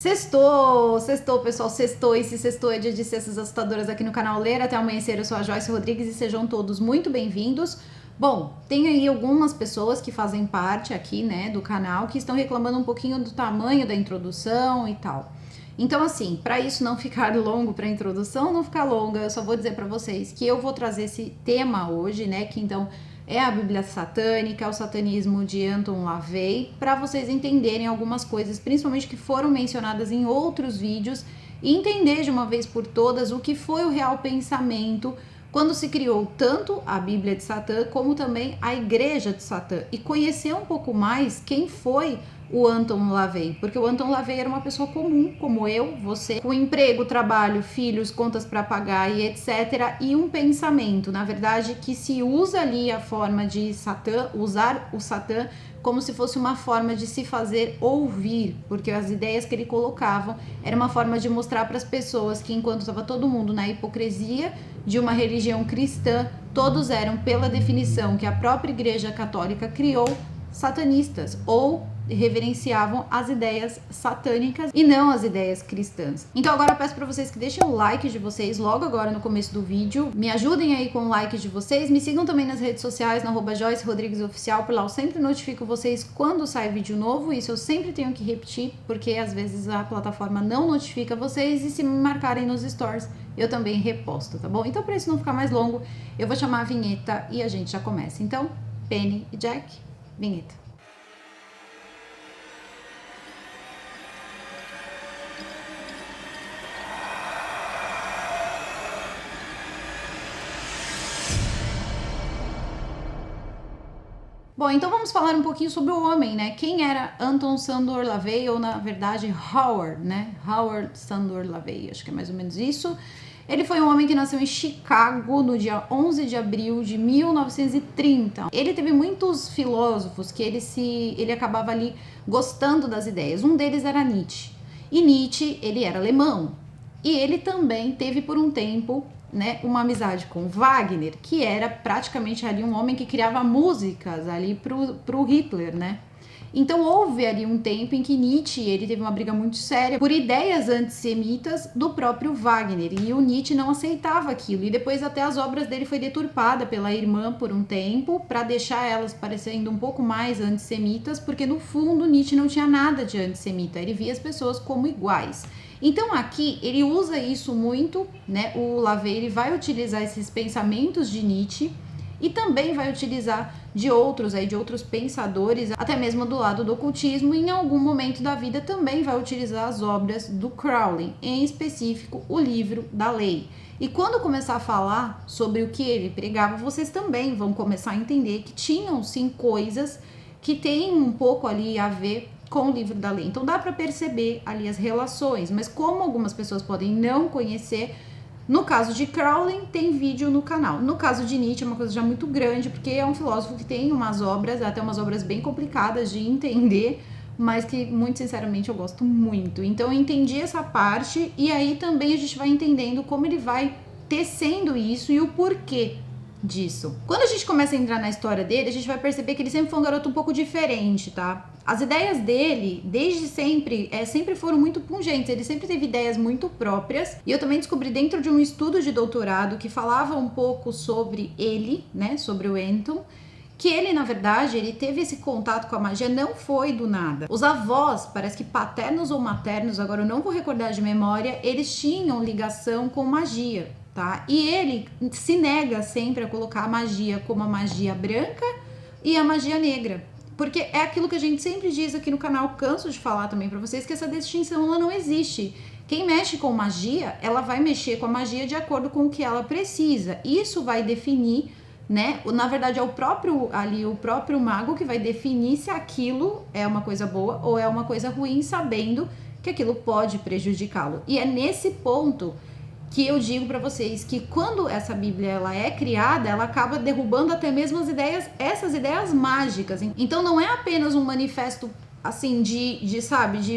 Sextou, sextou, pessoal, sextou. E se sextou é dia de cestas assustadoras aqui no canal Ler Até Amanhecer. Eu sou a Joyce Rodrigues e sejam todos muito bem-vindos. Bom, tem aí algumas pessoas que fazem parte aqui, né, do canal, que estão reclamando um pouquinho do tamanho da introdução e tal. Então, assim, para isso não ficar longo, para a introdução não ficar longa, eu só vou dizer para vocês que eu vou trazer esse tema hoje, né, que então é a Bíblia Satânica, o satanismo de Anton LaVey, para vocês entenderem algumas coisas, principalmente que foram mencionadas em outros vídeos, e entender de uma vez por todas o que foi o real pensamento quando se criou tanto a Bíblia de Satã como também a Igreja de Satã, e conhecer um pouco mais quem foi o Anton LaVey, porque o Anton LaVey era uma pessoa comum, como eu, você, com emprego, trabalho, filhos, contas para pagar e etc, e um pensamento, na verdade, que se usa ali a forma de Satã, usar o Satã como se fosse uma forma de se fazer ouvir, porque as ideias que ele colocava era uma forma de mostrar para as pessoas que enquanto estava todo mundo na hipocrisia de uma religião cristã, todos eram, pela definição que a própria Igreja Católica criou, satanistas, ou reverenciavam as ideias satânicas e não as ideias cristãs. Então agora eu peço para vocês que deixem o like de vocês logo agora no começo do vídeo, me ajudem aí com o like de vocês, me sigam também nas redes sociais, na @Joyce Rodrigues Oficial, por lá eu sempre notifico vocês quando sai vídeo novo, isso eu sempre tenho que repetir, porque às vezes a plataforma não notifica vocês, e se me marcarem nos stories, eu também reposto, tá bom? Então para isso não ficar mais longo, eu vou chamar a vinheta e a gente já começa. Então, Penny e Jack, vinheta. Bom, então vamos falar um pouquinho sobre o homem, né? Quem era Anton Szandor LaVey, ou na verdade Howard, né? Howard Szandor LaVey, acho que é mais ou menos isso. Ele foi um homem que nasceu em Chicago no dia 11 de abril de 1930. Ele teve muitos filósofos que ele acabava ali gostando das ideias. Um deles era Nietzsche. E Nietzsche, ele era alemão. E ele também teve por um tempo, né, uma amizade com Wagner, que era praticamente ali um homem que criava músicas ali pro Hitler, né? Então houve ali um tempo em que Nietzsche, ele teve uma briga muito séria por ideias antissemitas do próprio Wagner, e o Nietzsche não aceitava aquilo, e depois até as obras dele foi deturpada pela irmã por um tempo, para deixar elas parecendo um pouco mais antissemitas, porque no fundo Nietzsche não tinha nada de antissemita, ele via as pessoas como iguais. Então aqui ele usa isso muito, né? O LaVey, ele vai utilizar esses pensamentos de Nietzsche e também vai utilizar de outros pensadores, até mesmo do lado do ocultismo, e em algum momento da vida também vai utilizar as obras do Crowley, em específico o livro da lei. E quando começar a falar sobre o que ele pregava, vocês também vão começar a entender que tinham sim coisas que têm um pouco ali a ver com o livro da lei. Então dá para perceber ali as relações, mas como algumas pessoas podem não conhecer, no caso de Crowley tem vídeo no canal. No caso de Nietzsche é uma coisa já muito grande, porque é um filósofo que tem umas obras, até umas obras bem complicadas de entender, mas que muito sinceramente eu gosto muito. Então eu entendi essa parte, e aí também a gente vai entendendo como ele vai tecendo isso e o porquê disso. Quando a gente começa a entrar na história dele, a gente vai perceber que ele sempre foi um garoto um pouco diferente, tá? As ideias dele, desde sempre, sempre foram muito pungentes, ele sempre teve ideias muito próprias, e eu também descobri dentro de um estudo de doutorado que falava um pouco sobre ele, né, sobre o Anton, que ele, na verdade, ele teve esse contato com a magia, não foi do nada. Os avós, parece que paternos ou maternos, agora eu não vou recordar de memória, eles tinham ligação com magia, tá? E ele se nega sempre a colocar a magia como a magia branca e a magia negra, porque é aquilo que a gente sempre diz aqui no canal, canso de falar também pra vocês, que essa distinção ela não existe. Quem mexe com magia, ela vai mexer com a magia de acordo com o que ela precisa. Isso vai definir, né? Na verdade é o próprio mago que vai definir se aquilo é uma coisa boa ou é uma coisa ruim, sabendo que aquilo pode prejudicá-lo. E é nesse ponto que eu digo para vocês que quando essa Bíblia ela é criada, ela acaba derrubando até mesmo essas ideias mágicas. Então não é apenas um manifesto assim de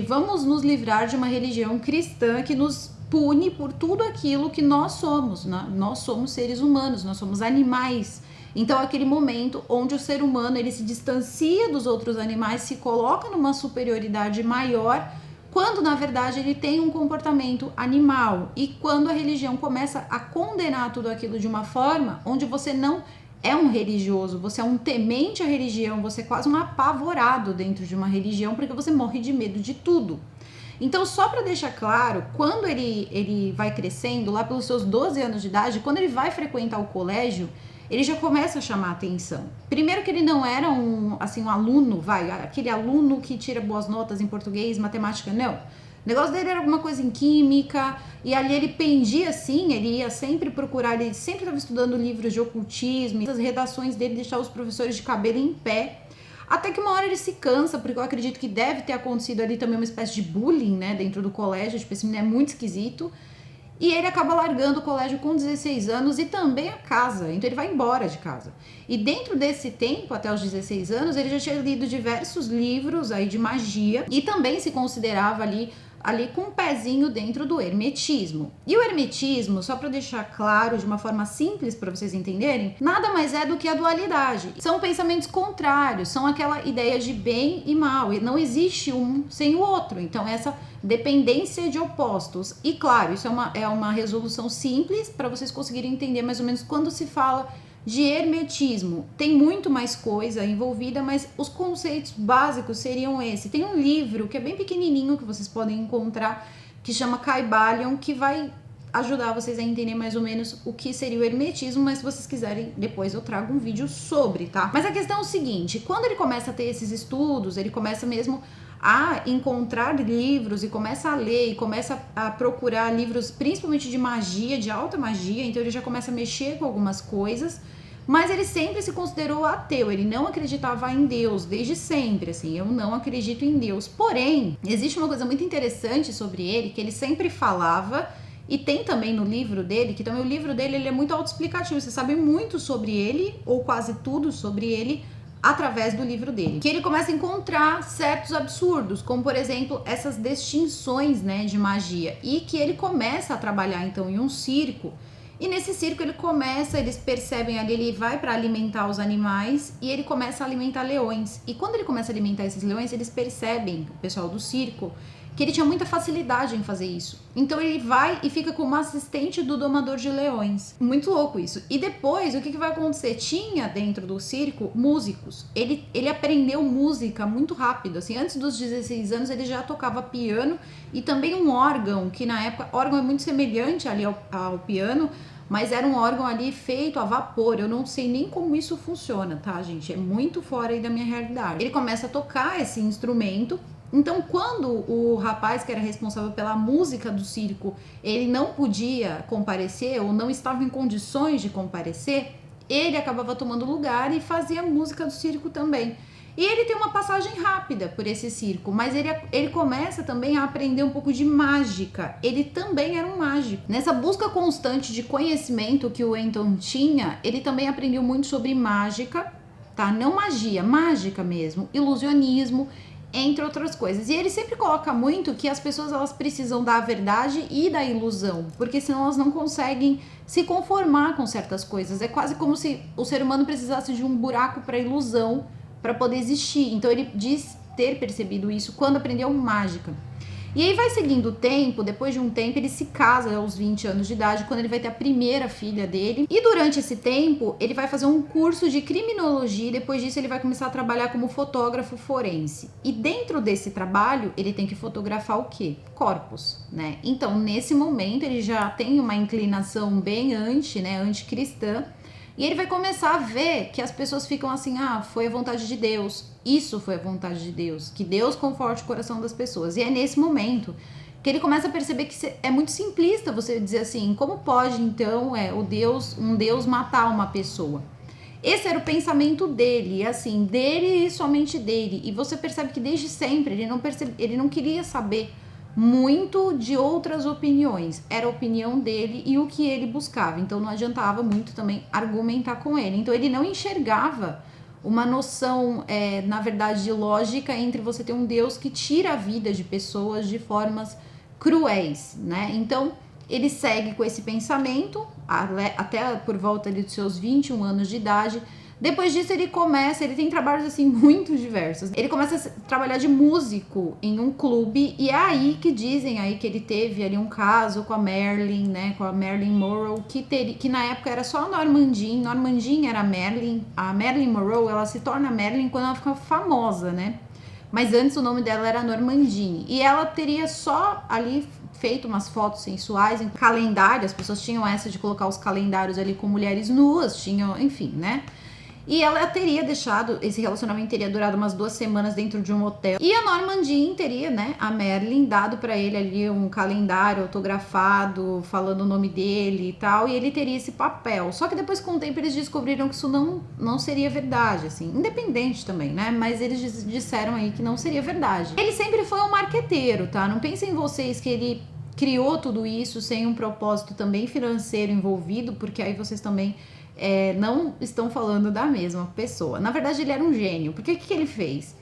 vamos nos livrar de uma religião cristã que nos pune por tudo aquilo que nós somos, né? Nós somos seres humanos, nós somos animais. Então aquele momento onde o ser humano ele se distancia dos outros animais, se coloca numa superioridade maior quando na verdade ele tem um comportamento animal, e quando a religião começa a condenar tudo aquilo de uma forma onde você não é um religioso, você é um temente à religião, você é quase um apavorado dentro de uma religião, porque você morre de medo de tudo. Então, só para deixar claro, quando ele vai crescendo, lá pelos seus 12 anos de idade, quando ele vai frequentar o colégio, ele já começa a chamar a atenção. Primeiro que ele não era um aluno, aquele aluno que tira boas notas em português, matemática, não. O negócio dele era alguma coisa em química, e ali ele pendia assim, ele ia sempre procurar, ele sempre estava estudando livros de ocultismo, as redações dele deixavam os professores de cabelo em pé. Até que uma hora ele se cansa, porque eu acredito que deve ter acontecido ali também uma espécie de bullying, né, dentro do colégio, tipo, esse menino é muito esquisito. E ele acaba largando o colégio com 16 anos e também a casa, então ele vai embora de casa. E dentro desse tempo, até os 16 anos, ele já tinha lido diversos livros aí de magia e também se considerava ali com um pezinho dentro do hermetismo. E o hermetismo, só para deixar claro de uma forma simples para vocês entenderem, nada mais é do que a dualidade. São pensamentos contrários, são aquela ideia de bem e mal, e não existe um sem o outro. Então essa dependência de opostos. E claro, isso é uma resolução simples para vocês conseguirem entender mais ou menos quando se fala de hermetismo. Tem muito mais coisa envolvida, mas os conceitos básicos seriam esse. Tem um livro que é bem pequenininho que vocês podem encontrar, que chama Kybalion, que vai ajudar vocês a entender mais ou menos o que seria o hermetismo, mas se vocês quiserem, depois eu trago um vídeo sobre, tá? Mas a questão é o seguinte, quando ele começa a ter esses estudos, ele começa mesmo a encontrar livros e começa a ler e começa a procurar livros principalmente de magia, de alta magia, então ele já começa a mexer com algumas coisas, mas ele sempre se considerou ateu, ele não acreditava em Deus, desde sempre, assim, eu não acredito em Deus. Porém, existe uma coisa muito interessante sobre ele, que ele sempre falava, e tem também no livro dele, que também o livro dele ele é muito autoexplicativo, você sabe muito sobre ele, ou quase tudo sobre ele, através do livro dele, que ele começa a encontrar certos absurdos, como por exemplo essas distinções, né, de magia, e que ele começa a trabalhar então em um circo, e nesse circo eles percebem ali, ele vai para alimentar os animais e ele começa a alimentar leões, e quando ele começa a alimentar esses leões, eles percebem, o pessoal do circo, que ele tinha muita facilidade em fazer isso. Então ele vai e fica como assistente do domador de leões. Muito louco isso. E depois, o que vai acontecer? Tinha dentro do circo músicos. Ele aprendeu música muito rápido. Assim, antes dos 16 anos, ele já tocava piano e também um órgão, que na época, órgão é muito semelhante ali ao piano, mas era um órgão ali feito a vapor. Eu não sei nem como isso funciona, tá, gente? É muito fora aí da minha realidade. Ele começa a tocar esse instrumento. Então, quando o rapaz que era responsável pela música do circo, ele não podia comparecer ou não estava em condições de comparecer, ele acabava tomando lugar e fazia música do circo também. E ele tem uma passagem rápida por esse circo, mas ele começa também a aprender um pouco de mágica. Ele também era um mágico. Nessa busca constante de conhecimento que o Anton tinha, ele também aprendeu muito sobre mágica, tá? Não magia, mágica mesmo, ilusionismo, entre outras coisas. E ele sempre coloca muito que as pessoas elas precisam da verdade e da ilusão, porque senão elas não conseguem se conformar com certas coisas. É quase como se o ser humano precisasse de um buraco para ilusão para poder existir. Então ele diz ter percebido isso quando aprendeu mágica. E aí vai seguindo o tempo, depois de um tempo ele se casa aos 20 anos de idade, quando ele vai ter a primeira filha dele. E durante esse tempo, ele vai fazer um curso de criminologia e depois disso ele vai começar a trabalhar como fotógrafo forense. E dentro desse trabalho, ele tem que fotografar o quê? Corpos, né? Então, nesse momento, ele já tem uma inclinação bem anticristã. E ele vai começar a ver que as pessoas ficam assim, foi a vontade de Deus, isso foi a vontade de Deus, que Deus conforte o coração das pessoas. E é nesse momento que ele começa a perceber que é muito simplista você dizer assim, como pode então um Deus matar uma pessoa? Esse era o pensamento dele, assim, dele e somente dele. E você percebe que desde sempre ele não queria saber muito de outras opiniões, era a opinião dele e o que ele buscava, então não adiantava muito também argumentar com ele, então ele não enxergava uma noção, na verdade, de lógica entre você ter um Deus que tira a vida de pessoas de formas cruéis, né? Então ele segue com esse pensamento até por volta ali dos seus 21 anos de idade. Depois disso ele tem trabalhos assim muito diversos. Ele começa a trabalhar de músico em um clube e é aí que dizem aí que ele teve ali um caso com a Marilyn, né, com a Marilyn Monroe, que na época era só a Normandin. Normandin era a Marilyn Monroe, ela se torna Marilyn quando ela fica famosa, né? Mas antes o nome dela era Normandin. E ela teria só ali feito umas fotos sensuais em calendário. As pessoas tinham essa de colocar os calendários ali com mulheres nuas, tinham, enfim, né? E ela teria deixado, esse relacionamento teria durado umas 2 semanas dentro de um hotel. E a Normandin teria, né, a Marilyn, dado pra ele ali um calendário autografado, falando o nome dele e tal, e ele teria esse papel. Só que depois, com o tempo, eles descobriram que isso não seria verdade, assim, independente também, né, mas eles disseram aí que não seria verdade. Ele sempre foi um marqueteiro, tá? Não pensem vocês que ele criou tudo isso sem um propósito também financeiro envolvido, porque aí vocês também não estão falando da mesma pessoa. Na verdade, ele era um gênio. Porque o que ele fez?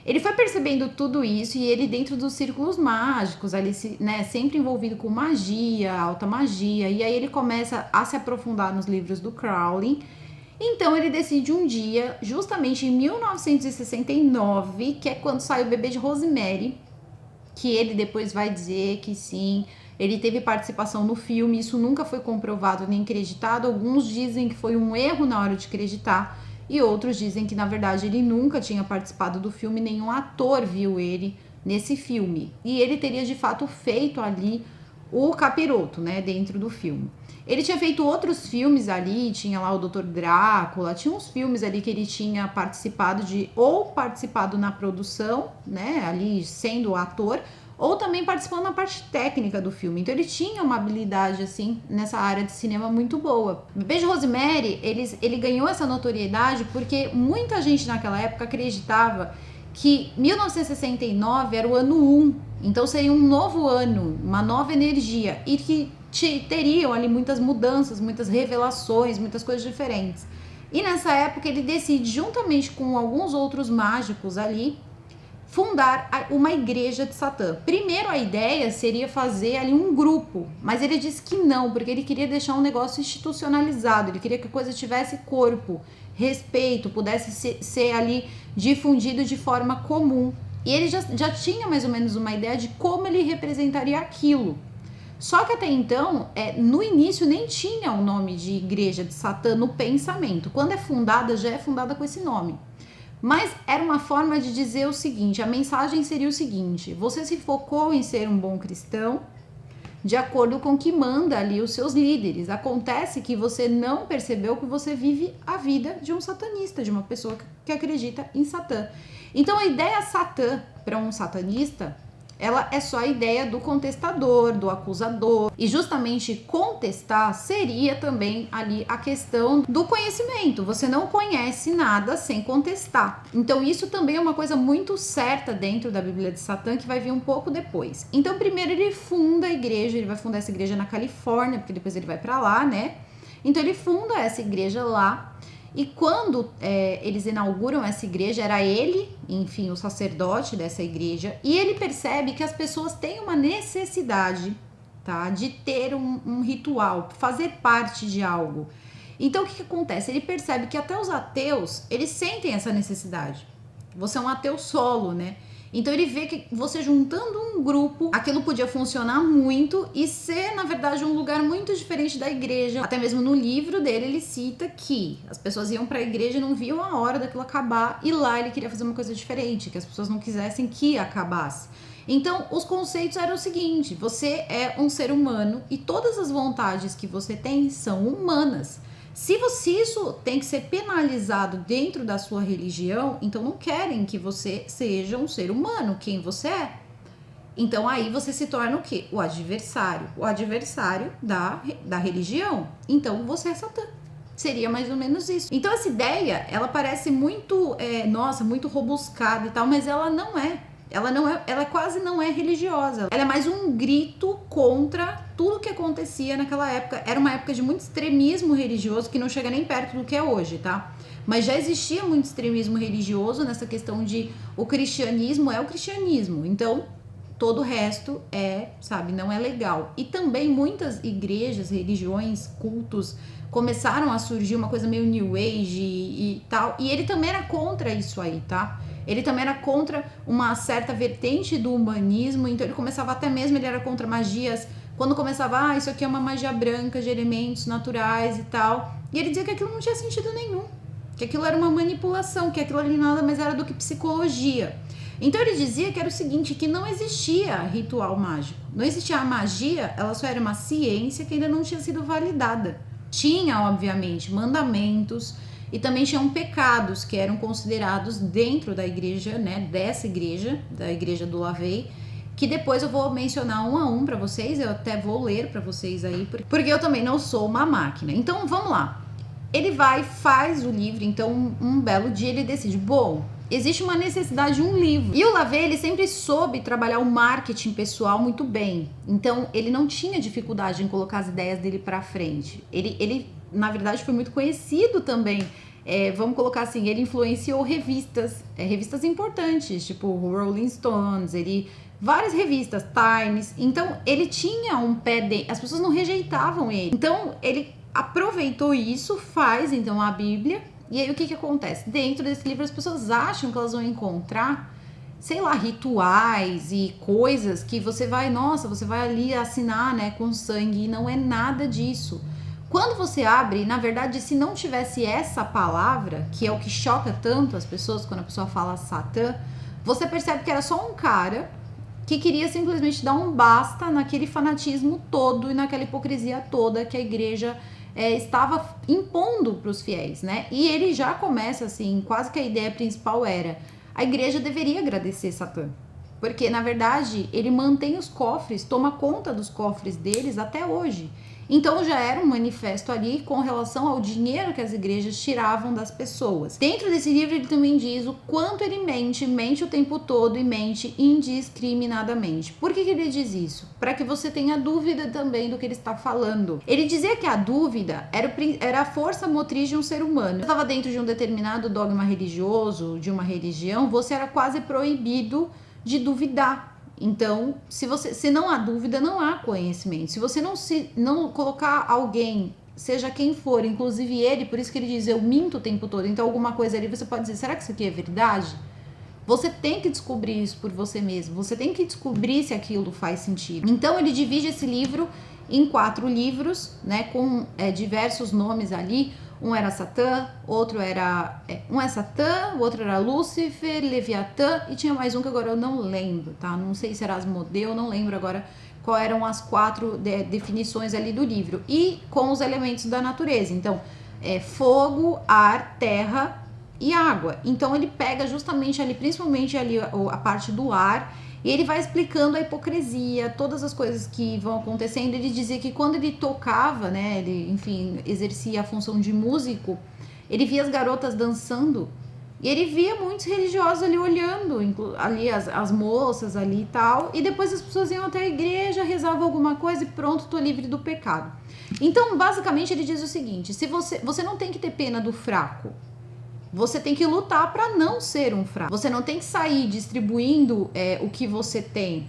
Ele foi percebendo tudo isso e ele dentro dos círculos mágicos, ali, né, sempre envolvido com magia, alta magia, e aí ele começa a se aprofundar nos livros do Crowley. Então ele decide um dia, justamente em 1969, que é quando sai o Bebê de Rosemary, que ele depois vai dizer que sim, ele teve participação no filme, isso nunca foi comprovado nem acreditado. Alguns dizem que foi um erro na hora de acreditar e outros dizem que na verdade ele nunca tinha participado do filme, nenhum ator viu ele nesse filme. E ele teria de fato feito ali o capiroto, né, dentro do filme. Ele tinha feito outros filmes ali, tinha lá o Dr. Drácula, tinha uns filmes ali que ele tinha participado na produção, né, ali sendo o ator, ou também participando na parte técnica do filme. Então ele tinha uma habilidade, assim, nessa área de cinema muito boa. Bebê de Rosemary, ele ganhou essa notoriedade porque muita gente naquela época acreditava que 1969 era o ano 1, então seria um novo ano, uma nova energia, e que teriam ali muitas mudanças, muitas revelações, muitas coisas diferentes. E nessa época ele decide, juntamente com alguns outros mágicos ali, fundar uma igreja de Satã. Primeiro a ideia seria fazer ali um grupo, mas ele disse que não, porque ele queria deixar um negócio institucionalizado, ele queria que a coisa tivesse corpo, respeito, pudesse ser ali difundido de forma comum. E ele já tinha mais ou menos uma ideia de como ele representaria aquilo. Só que até então, no início nem tinha o nome de igreja de Satã no pensamento. Quando é fundada, já é fundada com esse nome. Mas era uma forma de dizer o seguinte, a mensagem seria o seguinte: você se focou em ser um bom cristão de acordo com o que manda ali os seus líderes. Acontece que você não percebeu que você vive a vida de um satanista, de uma pessoa que acredita em Satã. Então a ideia Satã para um satanista, ela é só a ideia do contestador, do acusador. E justamente contestar seria também ali a questão do conhecimento. Você não conhece nada sem contestar. Então isso também é uma coisa muito certa dentro da Bíblia de Satã, que vai vir um pouco depois. Então primeiro ele funda a igreja, ele vai fundar essa igreja na Califórnia, porque depois ele vai para lá, né? Então ele funda essa igreja lá. E quando eles inauguram essa igreja, era ele, enfim, o sacerdote dessa igreja, e ele percebe que as pessoas têm uma necessidade, tá, de ter um ritual, fazer parte de algo. Então o que acontece? Ele percebe que até os ateus, eles sentem essa necessidade. Você é um ateu solo, né? Então ele vê que você juntando um grupo, aquilo podia funcionar muito e ser, na verdade, um lugar muito diferente da igreja. Até mesmo no livro dele ele cita que as pessoas iam para a igreja e não viam a hora daquilo acabar, e lá ele queria fazer uma coisa diferente, que as pessoas não quisessem que acabasse. Então os conceitos eram o seguinte: você é um ser humano e todas as vontades que você tem são humanas. Se isso tem que ser penalizado dentro da sua religião, então não querem que você seja um ser humano, quem você é. Então aí você se torna o quê? O adversário da religião. Então você é Satã. Seria mais ou menos isso. Então essa ideia, ela parece muito, muito robuscada e tal, mas ela não é. Ela quase não é religiosa. Ela é mais um grito contra tudo que acontecia naquela época. Era uma época de muito extremismo religioso, que não chega nem perto do que é hoje, tá? Mas já existia muito extremismo religioso nessa questão de o cristianismo é o cristianismo. Então, todo o resto é, sabe, não é legal. E também muitas igrejas, religiões, cultos começaram a surgir uma coisa meio New Age e tal. E ele também era contra isso aí, tá? Ele também era contra uma certa vertente do humanismo, então ele começava até mesmo, ele era contra magias, quando começava, isso aqui é uma magia branca de elementos naturais e tal. E ele dizia que aquilo não tinha sentido nenhum, que aquilo era uma manipulação, que aquilo ali nada mais era do que psicologia. Então ele dizia que era o seguinte, que não existia ritual mágico, não existia a magia, ela só era uma ciência que ainda não tinha sido validada. Tinha, obviamente, mandamentos e também tinham pecados que eram considerados dentro da igreja, né, dessa igreja, da igreja do Lavey, que depois eu vou mencionar um a um para vocês, eu até vou ler para vocês aí, porque eu também não sou uma máquina. Então vamos lá. Ele vai, faz o livro, então um belo dia ele decide, bom, existe uma necessidade de um livro. E o Lavey, ele sempre soube trabalhar o marketing pessoal muito bem. Então, ele não tinha dificuldade em colocar as ideias dele para frente. Ele, na verdade, foi muito conhecido também. Vamos colocar assim, ele influenciou revistas importantes, tipo Rolling Stones, várias revistas, Times. Então, ele tinha um pé dentro. As pessoas não rejeitavam ele. Então, ele aproveitou isso, faz então a Bíblia. E aí o que acontece? Dentro desse livro as pessoas acham que elas vão encontrar, sei lá, rituais e coisas que você vai ali assinar, né, com sangue, e não é nada disso. Quando você abre, na verdade, se não tivesse essa palavra, que é o que choca tanto as pessoas quando a pessoa fala Satã, você percebe que era só um cara que queria simplesmente dar um basta naquele fanatismo todo e naquela hipocrisia toda que a igreja estava impondo para os fiéis, né? E ele já começa assim, quase que a ideia principal era: a igreja deveria agradecer Satã, porque na verdade ele mantém os cofres, toma conta dos cofres deles até hoje. Então já era um manifesto ali com relação ao dinheiro que as igrejas tiravam das pessoas. Dentro desse livro ele também diz o quanto ele mente o tempo todo e mente indiscriminadamente. Por que ele diz isso? Para que você tenha dúvida também do que ele está falando. Ele dizia que a dúvida era a força motriz de um ser humano. Você estava dentro de um determinado dogma religioso, de uma religião, você era quase proibido de duvidar. Então, se não há dúvida, não há conhecimento. Se você não colocar alguém, seja quem for, inclusive ele, por isso que ele diz, eu minto o tempo todo, então alguma coisa ali você pode dizer, será que isso aqui é verdade? Você tem que descobrir isso por você mesmo, você tem que descobrir se aquilo faz sentido. Então ele divide esse livro em 4 livros, né, com diversos nomes ali. Um era Satã, um é Satã, o outro era Lúcifer, Leviatã, e tinha mais um que agora eu não lembro, tá? Não sei se era Asmodeu, não lembro agora qual eram as 4 definições ali do livro. E com os elementos da natureza, então, fogo, ar, terra e água. Então ele pega justamente ali, principalmente ali a parte do ar, e ele vai explicando a hipocrisia, todas as coisas que vão acontecendo. Ele dizia que quando ele tocava, né, ele, enfim, exercia a função de músico, ele via as garotas dançando, e ele via muitos religiosos ali olhando, ali as moças ali e tal, e depois as pessoas iam até a igreja, rezavam alguma coisa e pronto, tô livre do pecado. Então, basicamente, ele diz o seguinte, se você não tem que ter pena do fraco, você tem que lutar para não ser um fraco. Você não tem que sair distribuindo o que você tem.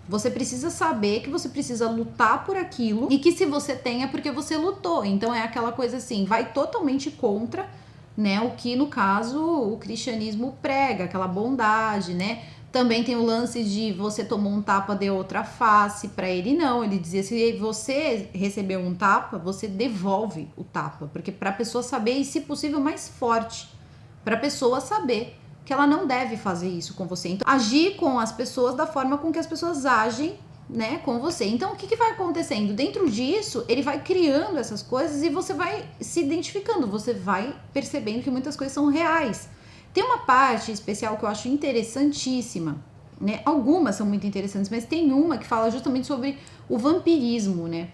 Você precisa saber que você precisa lutar por aquilo e que se você tem é porque você lutou. Então é aquela coisa assim, vai totalmente contra, né, o que no caso o cristianismo prega, aquela bondade, né? Também tem o lance de você tomou um tapa, deu outra face. Para ele não, ele dizia, se você recebeu um tapa, você devolve o tapa, porque para a pessoa saber e se possível mais forte, para a pessoa saber que ela não deve fazer isso com você. Então, agir com as pessoas da forma com que as pessoas agem, né, com você. Então, o que vai acontecendo? Dentro disso, ele vai criando essas coisas e você vai se identificando, você vai percebendo que muitas coisas são reais. Tem uma parte especial que eu acho interessantíssima, né? Algumas são muito interessantes, mas tem uma que fala justamente sobre o vampirismo, né?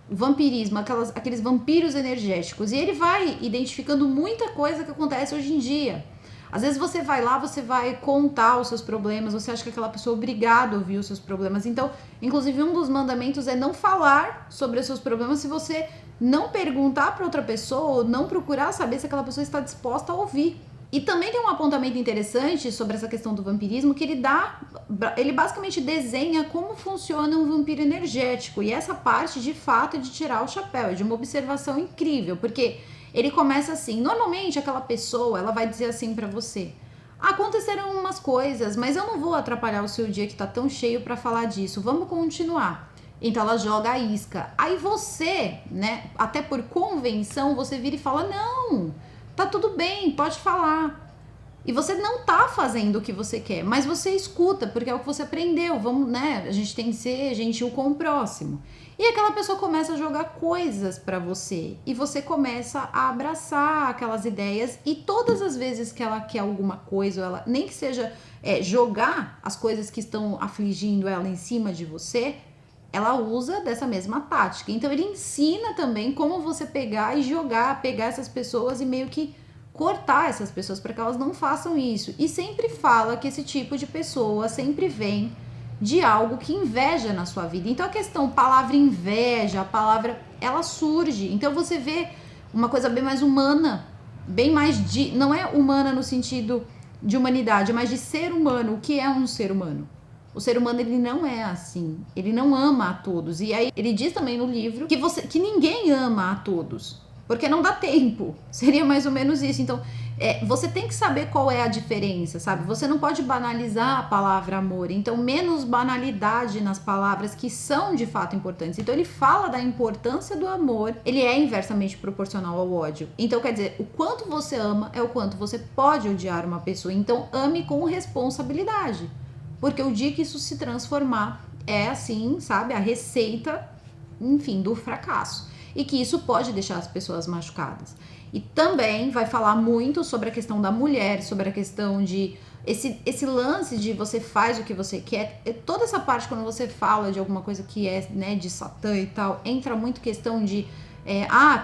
O vampirismo, aqueles vampiros energéticos. E ele vai identificando muita coisa que acontece hoje em dia. Às vezes você vai lá, você vai contar os seus problemas, você acha que aquela pessoa é obrigada a ouvir os seus problemas. Então, inclusive, um dos mandamentos é não falar sobre os seus problemas se você não perguntar para outra pessoa ou não procurar saber se aquela pessoa está disposta a ouvir. E também tem um apontamento interessante sobre essa questão do vampirismo, que ele basicamente desenha como funciona um vampiro energético. E essa parte, de fato, é de tirar o chapéu, é de uma observação incrível, porque ele começa assim, normalmente aquela pessoa, ela vai dizer assim pra você: aconteceram umas coisas, mas eu não vou atrapalhar o seu dia que tá tão cheio pra falar disso, vamos continuar. Então ela joga a isca. Aí você, né, até por convenção, você vira e fala: não, tá tudo bem, pode falar. E você não tá fazendo o que você quer, mas você escuta, porque é o que você aprendeu. Vamos, né? A gente tem que ser gentil com o próximo. E aquela pessoa começa a jogar coisas pra você. E você começa a abraçar aquelas ideias. E todas as vezes que ela quer alguma coisa, ou ela, nem que seja jogar as coisas que estão afligindo ela em cima de você, ela usa dessa mesma tática. Então ele ensina também como você pegar essas pessoas e meio que cortar essas pessoas para que elas não façam isso. E sempre fala que esse tipo de pessoa sempre vem de algo que inveja na sua vida. Então a questão palavra inveja, a palavra, ela surge. Então você vê uma coisa bem mais humana, bem mais não é humana no sentido de humanidade, mas de ser humano. O que é um ser humano? O ser humano, ele não é assim, ele não ama a todos. E aí ele diz também no livro que ninguém ama a todos, porque não dá tempo. Seria mais ou menos isso. Então, você tem que saber qual é a diferença, sabe? Você não pode banalizar a palavra amor. Então, menos banalidade nas palavras que são de fato importantes. Então, ele fala da importância do amor, ele é inversamente proporcional ao ódio. Então, quer dizer, o quanto você ama é o quanto você pode odiar uma pessoa. Então, ame com responsabilidade. Porque o dia que isso se transformar é assim, sabe, a receita, enfim, do fracasso. E que isso pode deixar as pessoas machucadas. E também vai falar muito sobre a questão da mulher, sobre a questão de esse lance de você faz o que você quer. Toda essa parte, quando você fala de alguma coisa que é, né, de Satã e tal, entra muito questão de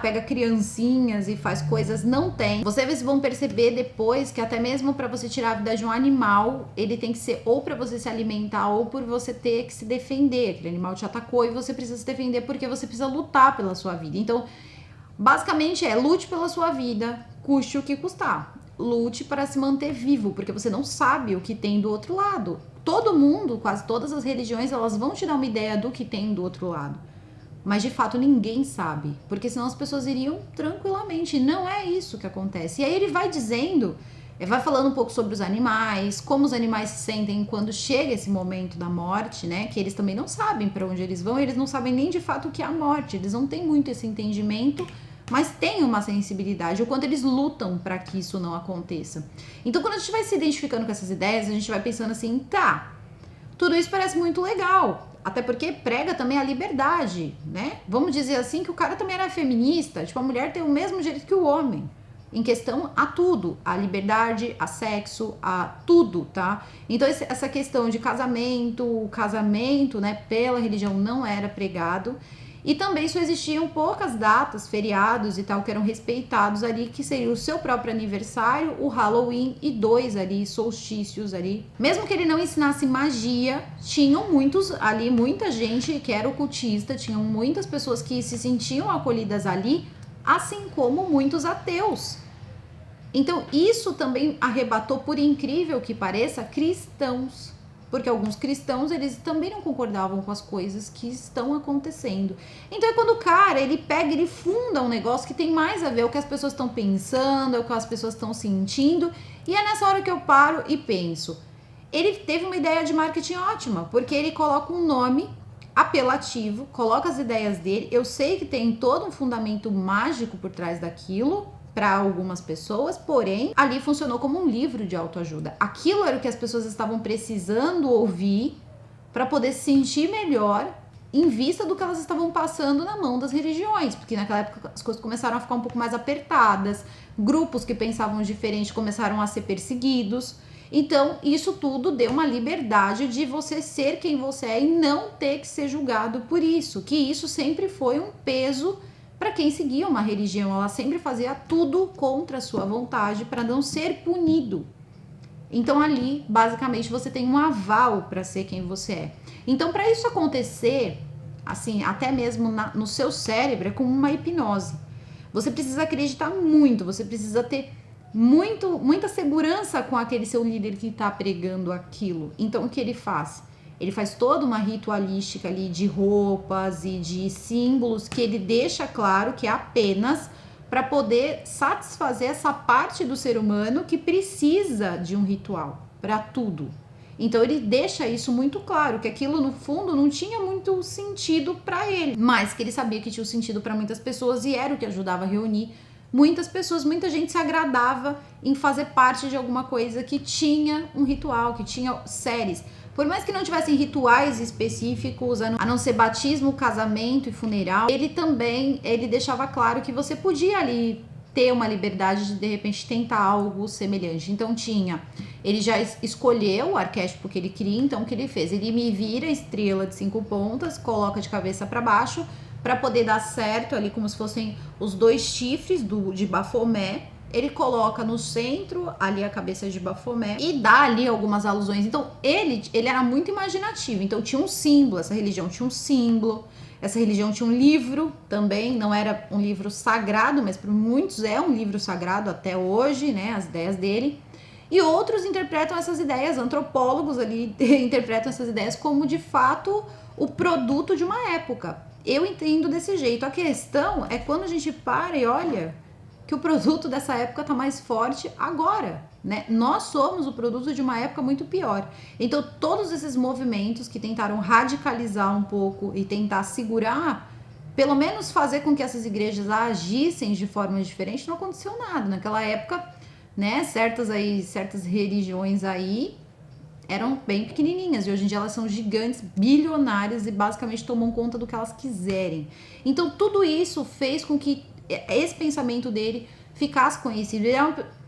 pega criancinhas e faz coisas, não tem. Vocês vão perceber depois que até mesmo para você tirar a vida de um animal, ele tem que ser ou para você se alimentar ou por você ter que se defender. Aquele animal te atacou e você precisa se defender porque você precisa lutar pela sua vida. Então, basicamente lute pela sua vida, custe o que custar. Lute para se manter vivo, porque você não sabe o que tem do outro lado. Todo mundo, quase todas as religiões, elas vão te dar uma ideia do que tem do outro lado. Mas de fato ninguém sabe, porque senão as pessoas iriam tranquilamente. Não é isso que acontece. E aí ele vai dizendo, vai falando um pouco sobre os animais, como os animais se sentem quando chega esse momento da morte, né? Que eles também não sabem para onde eles vão, eles não sabem nem de fato o que é a morte, eles não têm muito esse entendimento, mas têm uma sensibilidade, o quanto eles lutam para que isso não aconteça. Então, quando a gente vai se identificando com essas ideias, a gente vai pensando assim, tá, tudo isso parece muito legal. Até porque prega também a liberdade, né? Vamos dizer assim que o cara também era feminista, tipo, a mulher tem o mesmo direito que o homem, em questão a tudo, a liberdade, a sexo, a tudo, tá? Então essa questão de o casamento, né, pela religião não era pregado. E também só existiam poucas datas, feriados e tal, que eram respeitados ali, que seria o seu próprio aniversário, o Halloween e 2 ali, solstícios ali. Mesmo que ele não ensinasse magia, tinham muitos ali, muita gente que era ocultista, tinham muitas pessoas que se sentiam acolhidas ali, assim como muitos ateus. Então isso também arrebatou, por incrível que pareça, cristãos. Porque alguns cristãos, eles também não concordavam com as coisas que estão acontecendo. Então é quando o cara, ele pega, ele funda um negócio que tem mais a ver com o que as pessoas estão pensando, o que as pessoas estão sentindo. E é nessa hora que eu paro e penso. Ele teve uma ideia de marketing ótima, porque ele coloca um nome apelativo, coloca as ideias dele. Eu sei que tem todo um fundamento mágico por trás daquilo, para algumas pessoas, porém, ali funcionou como um livro de autoajuda. Aquilo era o que as pessoas estavam precisando ouvir para poder se sentir melhor em vista do que elas estavam passando na mão das religiões, porque naquela época as coisas começaram a ficar um pouco mais apertadas, grupos que pensavam diferente começaram a ser perseguidos. Então, isso tudo deu uma liberdade de você ser quem você é e não ter que ser julgado por isso, que isso sempre foi um peso para quem seguia uma religião. Ela sempre fazia tudo contra a sua vontade para não ser punido. Então ali, basicamente, você tem um aval para ser quem você é. Então, para isso acontecer, assim, até mesmo no seu cérebro, é como uma hipnose. Você precisa acreditar muito, você precisa ter muita segurança com aquele seu líder que está pregando aquilo. Então, o que ele faz? Ele faz toda uma ritualística ali de roupas e de símbolos que ele deixa claro que é apenas para poder satisfazer essa parte do ser humano que precisa de um ritual para tudo. Então ele deixa isso muito claro, que aquilo no fundo não tinha muito sentido para ele, mas que ele sabia que tinha um sentido para muitas pessoas e era o que ajudava a reunir muitas pessoas. Muita gente se agradava em fazer parte de alguma coisa que tinha um ritual, que tinha séries. Por mais que não tivessem rituais específicos, a não ser batismo, casamento e funeral, ele deixava claro que você podia ali ter uma liberdade de repente tentar algo semelhante. Então ele já escolheu o arquétipo que ele queria, então o que ele fez? Ele me vira a estrela de 5 pontas, coloca de cabeça para baixo, para poder dar certo ali como se fossem os 2 chifres de Bafomé. Ele coloca no centro ali a cabeça de Bafomé e dá ali algumas alusões. Então ele era muito imaginativo, então tinha um símbolo, essa religião tinha um símbolo, essa religião tinha um livro também, não era um livro sagrado, mas para muitos é um livro sagrado até hoje, né, as ideias dele. E outros interpretam essas ideias, antropólogos ali interpretam essas ideias como de fato o produto de uma época. Eu entendo desse jeito. A questão é quando a gente para e olha que o produto dessa época está mais forte agora, né? Nós somos o produto de uma época muito pior. Então, todos esses movimentos que tentaram radicalizar um pouco e tentar segurar, pelo menos fazer com que essas igrejas agissem de forma diferente, não aconteceu nada. Naquela época, né, certas religiões aí eram bem pequenininhas e hoje em dia elas são gigantes, bilionárias e basicamente tomam conta do que elas quiserem. Então, tudo isso fez com que esse pensamento dele ficasse conhecido.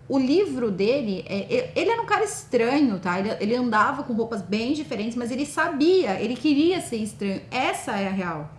O livro dele, ele era um cara estranho, tá? Ele andava com roupas bem diferentes, mas ele sabia, ele queria ser estranho. Essa é a real.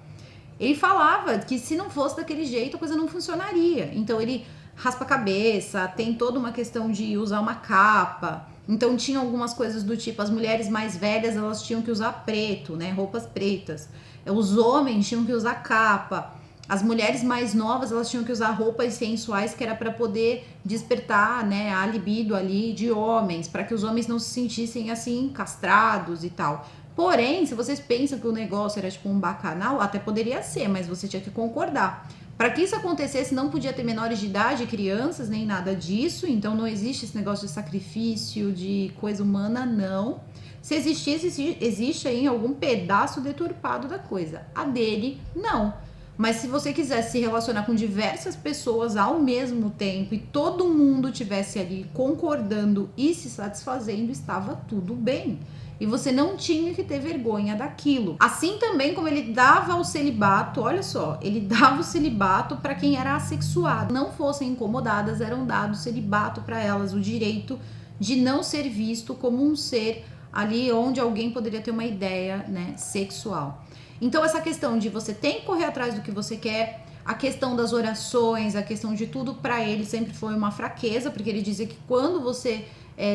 Ele falava que se não fosse daquele jeito, a coisa não funcionaria. Então ele raspa a cabeça, tem toda uma questão de usar uma capa. Então tinha algumas coisas do tipo, as mulheres mais velhas, elas tinham que usar preto, né? Roupas pretas. Os homens tinham que usar capa. As mulheres mais novas, elas tinham que usar roupas sensuais, que era para poder despertar, né, a libido ali de homens, para que os homens não se sentissem assim castrados e tal. Porém, se vocês pensam que o negócio era tipo um bacanal, até poderia ser, mas você tinha que concordar. Para que isso acontecesse, não podia ter menores de idade, crianças, nem nada disso. Então não existe esse negócio de sacrifício, de coisa humana, não. Se existisse, existe aí algum pedaço deturpado da coisa. A dele, não. Mas se você quisesse se relacionar com diversas pessoas ao mesmo tempo e todo mundo tivesse ali concordando e se satisfazendo, estava tudo bem. E você não tinha que ter vergonha daquilo. Assim também como ele dava o celibato, olha só, ele dava o celibato para quem era assexuado. Não fossem incomodadas, eram dados celibato para elas, o direito de não ser visto como um ser ali onde alguém poderia ter uma ideia, né, sexual. Então essa questão de você tem que correr atrás do que você quer, a questão das orações, a questão de tudo, para ele sempre foi uma fraqueza, porque ele dizia que quando você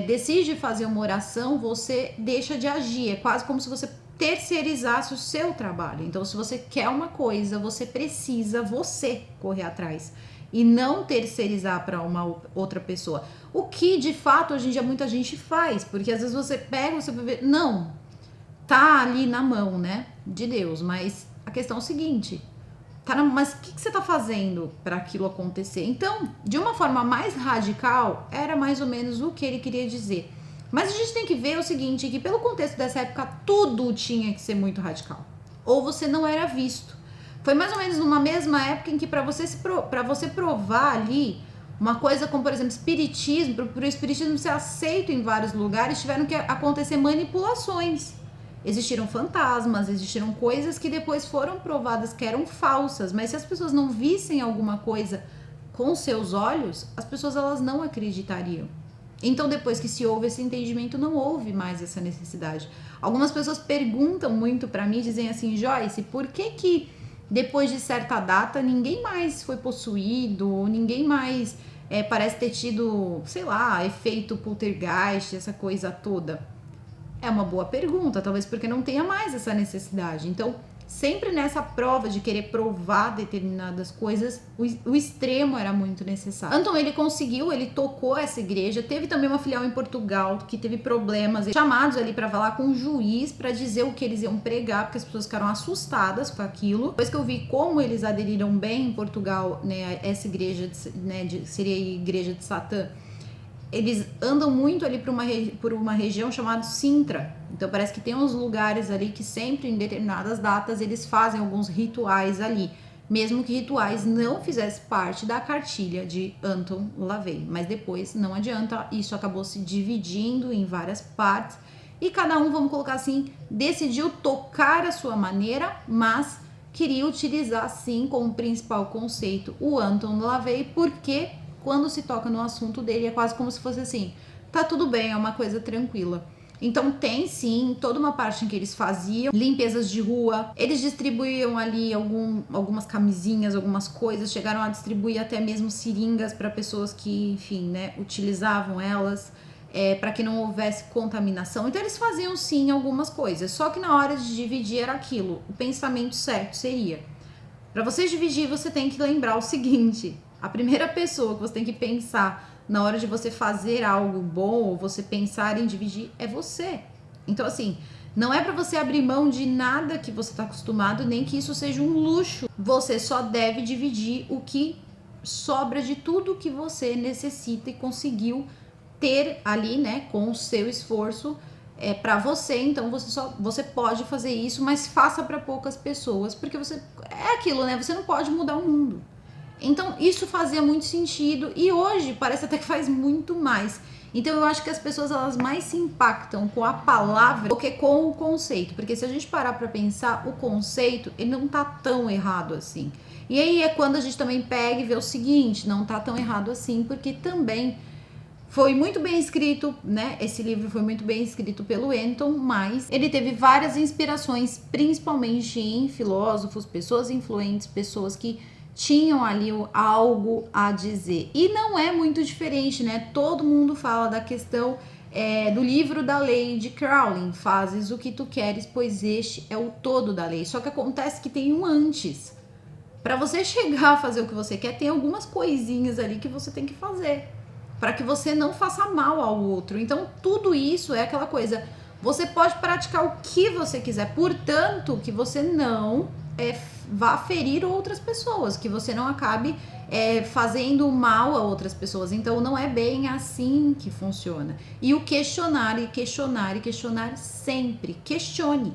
decide fazer uma oração, você deixa de agir, é quase como se você terceirizasse o seu trabalho. Então se você quer uma coisa, você precisa você correr atrás e não terceirizar para uma outra pessoa. O que de fato hoje em dia muita gente faz, porque às vezes você pega, você vai ver, não, tá ali na mão, né, de Deus, mas a questão é o seguinte, mas o que você tá fazendo para aquilo acontecer? Então, de uma forma mais radical, era mais ou menos o que ele queria dizer. Mas a gente tem que ver o seguinte, que pelo contexto dessa época, tudo tinha que ser muito radical. Ou você não era visto. Foi mais ou menos numa mesma época em que para você provar ali uma coisa como, por exemplo, espiritismo, para o espiritismo ser aceito em vários lugares, tiveram que acontecer manipulações. Existiram fantasmas, existiram coisas que depois foram provadas que eram falsas, mas se as pessoas não vissem alguma coisa com seus olhos, as pessoas elas não acreditariam. Então depois que se houve esse entendimento, não houve mais essa necessidade. Algumas pessoas perguntam muito para mim, dizem assim, Joyce, por que depois de certa data ninguém mais foi possuído, ninguém mais parece ter tido, sei lá, efeito poltergeist, essa coisa toda? É uma boa pergunta, talvez porque não tenha mais essa necessidade. Então, sempre nessa prova de querer provar determinadas coisas, o extremo era muito necessário. Anton, ele conseguiu, ele tocou essa igreja, teve também uma filial em Portugal que teve problemas, chamados ali para falar com o juiz para dizer o que eles iam pregar, porque as pessoas ficaram assustadas com aquilo. Depois que eu vi como eles aderiram bem em Portugal, né, essa igreja, né, seria a igreja de Satã, eles andam muito ali por uma região chamada Sintra. Então parece que tem uns lugares ali que sempre em determinadas datas eles fazem alguns rituais ali, mesmo que rituais não fizessem parte da cartilha de Anton LaVey. Mas depois não adianta, isso acabou se dividindo em várias partes e cada um, vamos colocar assim, decidiu tocar a sua maneira, mas queria utilizar sim como principal conceito o Anton LaVey, porque quando se toca no assunto dele, é quase como se fosse assim, tá tudo bem, é uma coisa tranquila. Então tem sim toda uma parte em que eles faziam limpezas de rua, eles distribuíam ali algumas camisinhas, algumas coisas, chegaram a distribuir até mesmo seringas para pessoas que, enfim, né, utilizavam elas, para que não houvesse contaminação. Então eles faziam sim algumas coisas, só que na hora de dividir era aquilo, o pensamento certo seria, para você dividir você tem que lembrar o seguinte: a primeira pessoa que você tem que pensar na hora de você fazer algo bom ou você pensar em dividir é você. Então, assim, não é para você abrir mão de nada que você está acostumado, nem que isso seja um luxo. Você só deve dividir o que sobra de tudo que você necessita e conseguiu ter ali, né, com o seu esforço para você. Então você pode fazer isso, mas faça para poucas pessoas, porque você é aquilo, né? Você não pode mudar o mundo. Então isso fazia muito sentido e hoje parece até que faz muito mais. Então eu acho que as pessoas elas mais se impactam com a palavra do que com o conceito, porque se a gente parar para pensar, o conceito ele não tá tão errado assim. E aí é quando a gente também pega e vê o seguinte, não tá tão errado assim, porque também foi muito bem escrito, né? Esse livro foi muito bem escrito pelo Anton, mas ele teve várias inspirações, principalmente em filósofos, pessoas influentes, pessoas que tinham ali algo a dizer. E não é muito diferente, né? Todo mundo fala da questão do livro da lei de Crowley, fazes o que tu queres, pois este é o todo da lei. Só que acontece que tem um antes. Para você chegar a fazer o que você quer, tem algumas coisinhas ali que você tem que fazer, para que você não faça mal ao outro. Então, tudo isso é aquela coisa, você pode praticar o que você quiser, portanto, que você não vá ferir outras pessoas, que você não acabe fazendo mal a outras pessoas. Então, não é bem assim que funciona. E o questionar, e questionar, e questionar sempre. Questione,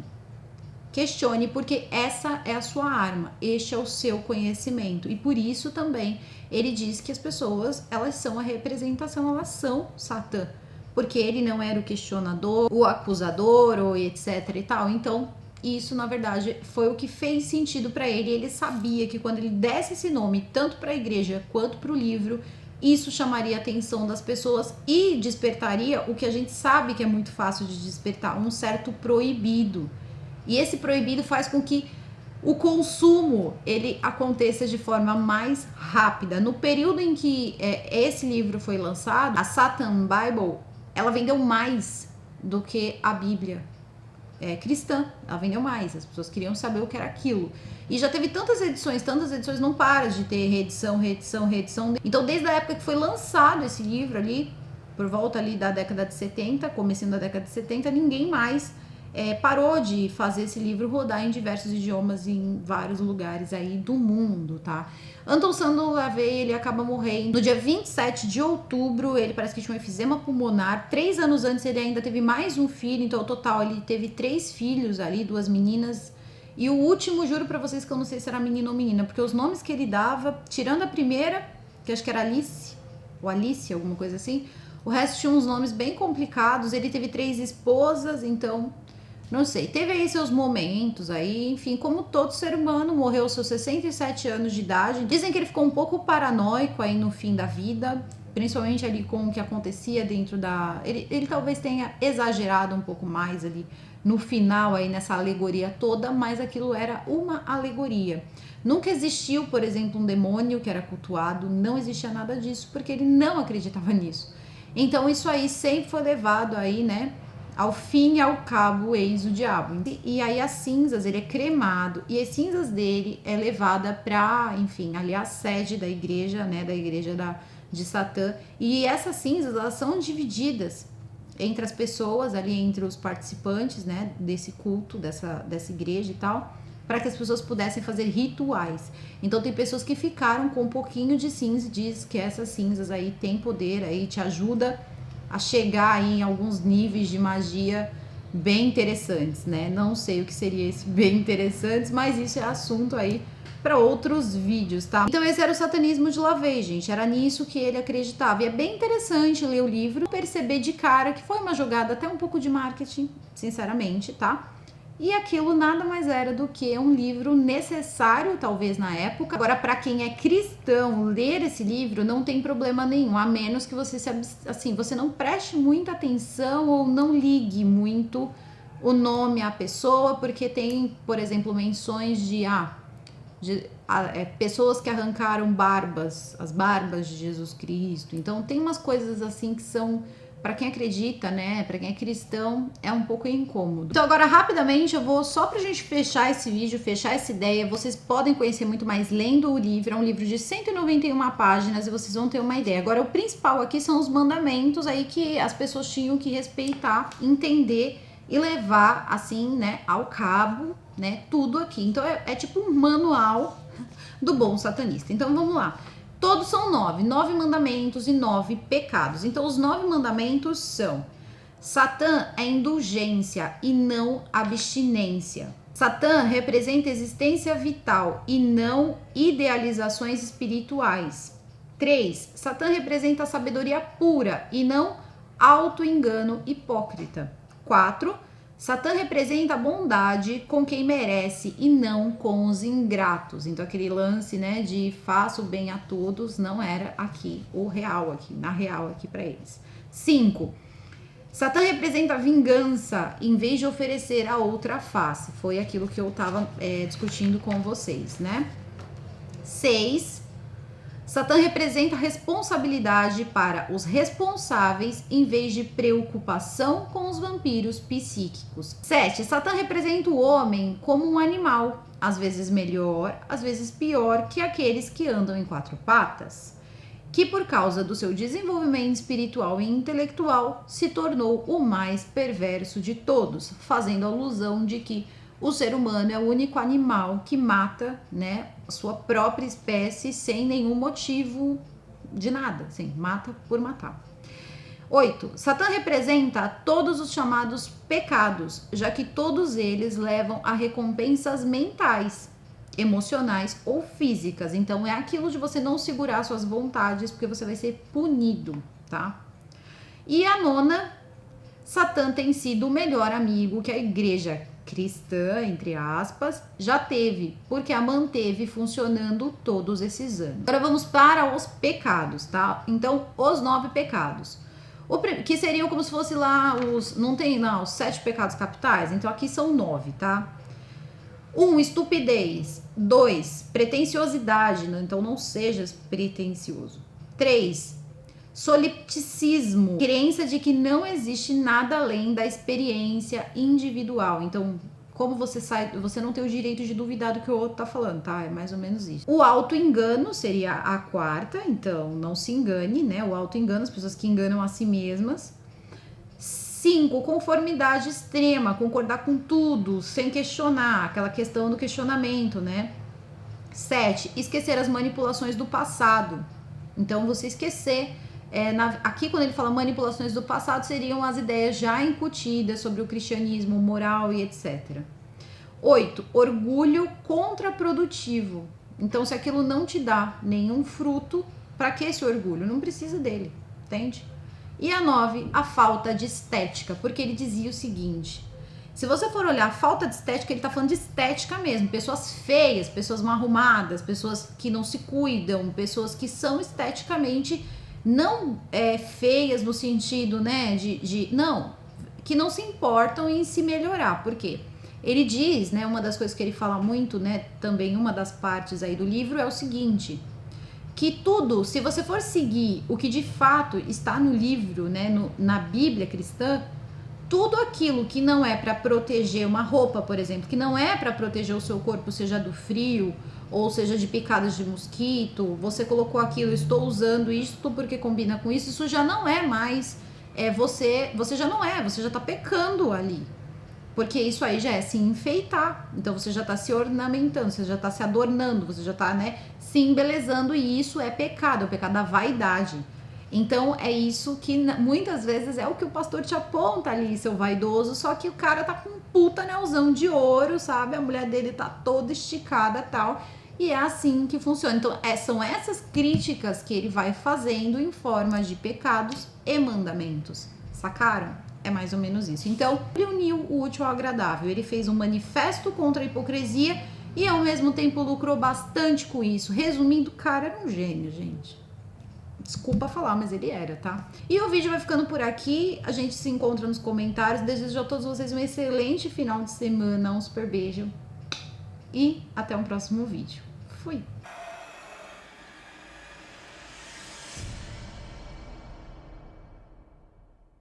porque essa é a sua arma, este é o seu conhecimento. E por isso também ele diz que as pessoas, elas são a representação, elas são Satã, porque ele não era o questionador, o acusador, ou etc e tal. Então, isso na verdade foi o que fez sentido para ele. Ele sabia que quando ele desse esse nome, tanto para a igreja quanto para o livro, isso chamaria a atenção das pessoas e despertaria o que a gente sabe que é muito fácil de despertar, um certo proibido. E esse proibido faz com que o consumo ele aconteça de forma mais rápida. No período em que esse livro foi lançado, a Satan Bible, ela vendeu mais do que a Bíblia cristã. Ela vendeu mais, as pessoas queriam saber o que era aquilo. E já teve tantas edições, não para de ter reedição. Então, desde a época que foi lançado esse livro ali, por volta ali da década de 70, comecinho da década de 70, ninguém mais parou de fazer esse livro rodar em diversos idiomas em vários lugares aí do mundo, tá? Anton Szandor LaVey, ele acaba morrendo no dia 27 de outubro, ele parece que tinha um efizema pulmonar, 3 anos antes ele ainda teve mais um filho, então ao total ele teve 3 filhos ali, 2 meninas, e o último, juro pra vocês que eu não sei se era menino ou menina, porque os nomes que ele dava, tirando a primeira, que acho que era Alice, ou Alice, alguma coisa assim, o resto tinha uns nomes bem complicados, ele teve 3 esposas, então... não sei, teve aí seus momentos aí, enfim, como todo ser humano, morreu aos seus 67 anos de idade. Dizem que ele ficou um pouco paranoico aí no fim da vida, principalmente ali com o que acontecia dentro da... Ele talvez tenha exagerado um pouco mais ali no final aí nessa alegoria toda, mas aquilo era uma alegoria. Nunca existiu, por exemplo, um demônio que era cultuado, não existia nada disso, porque ele não acreditava nisso. Então isso aí sempre foi levado aí, né, ao fim e ao cabo eis o diabo. E aí as cinzas, ele é cremado, e as cinzas dele é levada para, enfim, ali a sede da igreja, né, da igreja de Satã. E essas cinzas, elas são divididas entre as pessoas, ali entre os participantes, né, desse culto, dessa igreja e tal, para que as pessoas pudessem fazer rituais. Então tem pessoas que ficaram com um pouquinho de cinza, diz que essas cinzas aí tem poder, aí te ajuda a chegar aí em alguns níveis de magia bem interessantes, né? Não sei o que seria esse bem interessantes, mas isso é assunto aí para outros vídeos, tá? Então esse era o satanismo de LaVey, gente, era nisso que ele acreditava. E é bem interessante ler o livro, perceber de cara que foi uma jogada até um pouco de marketing, sinceramente, tá? E aquilo nada mais era do que um livro necessário, talvez, na época. Agora, para quem é cristão, ler esse livro não tem problema nenhum, a menos que você você não preste muita atenção ou não ligue muito o nome à pessoa, porque tem, por exemplo, menções de pessoas que arrancaram as barbas de Jesus Cristo. Então, tem umas coisas assim que são... Para quem acredita, né, para quem é cristão, é um pouco incômodo. Então agora, rapidamente, eu vou só pra gente fechar esse vídeo, fechar essa ideia. Vocês podem conhecer muito mais lendo o livro. É um livro de 191 páginas e vocês vão ter uma ideia. Agora, o principal aqui são os mandamentos aí que as pessoas tinham que respeitar, entender e levar, assim, né, ao cabo, né, tudo aqui. Então é tipo um manual do bom satanista. Então vamos lá. Todos são 9 mandamentos e 9 pecados. Então, os 9 mandamentos são: Satã é indulgência e não abstinência. Satã representa existência vital e não idealizações espirituais. 3. Satã representa a sabedoria pura e não auto-engano hipócrita. 4. Satã representa a bondade com quem merece e não com os ingratos. Então aquele lance, né, de faça o bem a todos, não era aqui o real aqui, na real aqui para eles. 5. Satã representa a vingança em vez de oferecer a outra face. Foi aquilo que eu tava discutindo com vocês, né? 6. Satã representa responsabilidade para os responsáveis em vez de preocupação com os vampiros psíquicos. 7. Satã representa o homem como um animal, às vezes melhor, às vezes pior que aqueles que andam em 4 patas, que por causa do seu desenvolvimento espiritual e intelectual se tornou o mais perverso de todos, fazendo alusão de que o ser humano é o único animal que mata, né, a sua própria espécie sem nenhum motivo de nada, assim, mata por matar. 8. Satã representa todos os chamados pecados, já que todos eles levam a recompensas mentais, emocionais ou físicas. Então é aquilo de você não segurar suas vontades, porque você vai ser punido, tá? E a 9, Satã tem sido o melhor amigo que a igreja cristã, entre aspas, já teve, porque a manteve funcionando todos esses anos. Agora vamos para os pecados, tá? Então, os 9 pecados. Que seriam como se fosse lá os... Não tem lá os 7 pecados capitais? Então aqui são 9, tá? 1, estupidez. 2, pretensiosidade. Então não sejas pretensioso. 3, solipticismo, crença de que não existe nada além da experiência individual. Então, como você não tem o direito de duvidar do que o outro tá falando, tá? É mais ou menos isso. O auto-engano seria a 4ª, então não se engane, né? O auto-engano, as pessoas que enganam a si mesmas. 5, conformidade extrema, concordar com tudo, sem questionar, aquela questão do questionamento, né? 7, esquecer as manipulações do passado. Então, você esquecer... aqui quando ele fala manipulações do passado, seriam as ideias já incutidas sobre o cristianismo, moral e etc. 8, orgulho contraprodutivo. Então, se aquilo não te dá nenhum fruto, para que esse orgulho? Não precisa dele, entende? E a 9, a falta de estética, porque ele dizia o seguinte: se você for olhar a falta de estética, ele tá falando de estética mesmo, pessoas feias, pessoas mal arrumadas, pessoas que não se cuidam, pessoas que são esteticamente não feias no sentido, né, não, que não se importam em se melhorar. Por quê? Ele diz, né, uma das coisas que ele fala muito, né, também uma das partes aí do livro é o seguinte, que tudo, se você for seguir o que de fato está no livro, né, na Bíblia cristã, tudo aquilo que não é para proteger uma roupa, por exemplo, que não é para proteger o seu corpo, seja do frio ou seja de picadas de mosquito, você colocou aquilo, estou usando isto porque combina com isso já não é mais, você já não você já tá pecando ali. Porque isso aí já é se enfeitar. Então você já tá se ornamentando, você já tá se adornando, você já tá, né, se embelezando, e isso é pecado, é o pecado da vaidade. Então é isso que muitas vezes é o que o pastor te aponta ali, seu vaidoso, só que o cara tá com um puta anelzão de ouro, sabe? A mulher dele tá toda esticada e tal. E é assim que funciona. Então são essas críticas que ele vai fazendo em forma de pecados e mandamentos. Sacaram? É mais ou menos isso. Então, ele uniu o útil ao agradável. Ele fez um manifesto contra a hipocrisia e, ao mesmo tempo, lucrou bastante com isso. Resumindo, o cara era um gênio, gente. Desculpa falar, mas ele era, tá? E o vídeo vai ficando por aqui. A gente se encontra nos comentários. Desejo a todos vocês um excelente final de semana. Um super beijo. E até um próximo vídeo. Fui!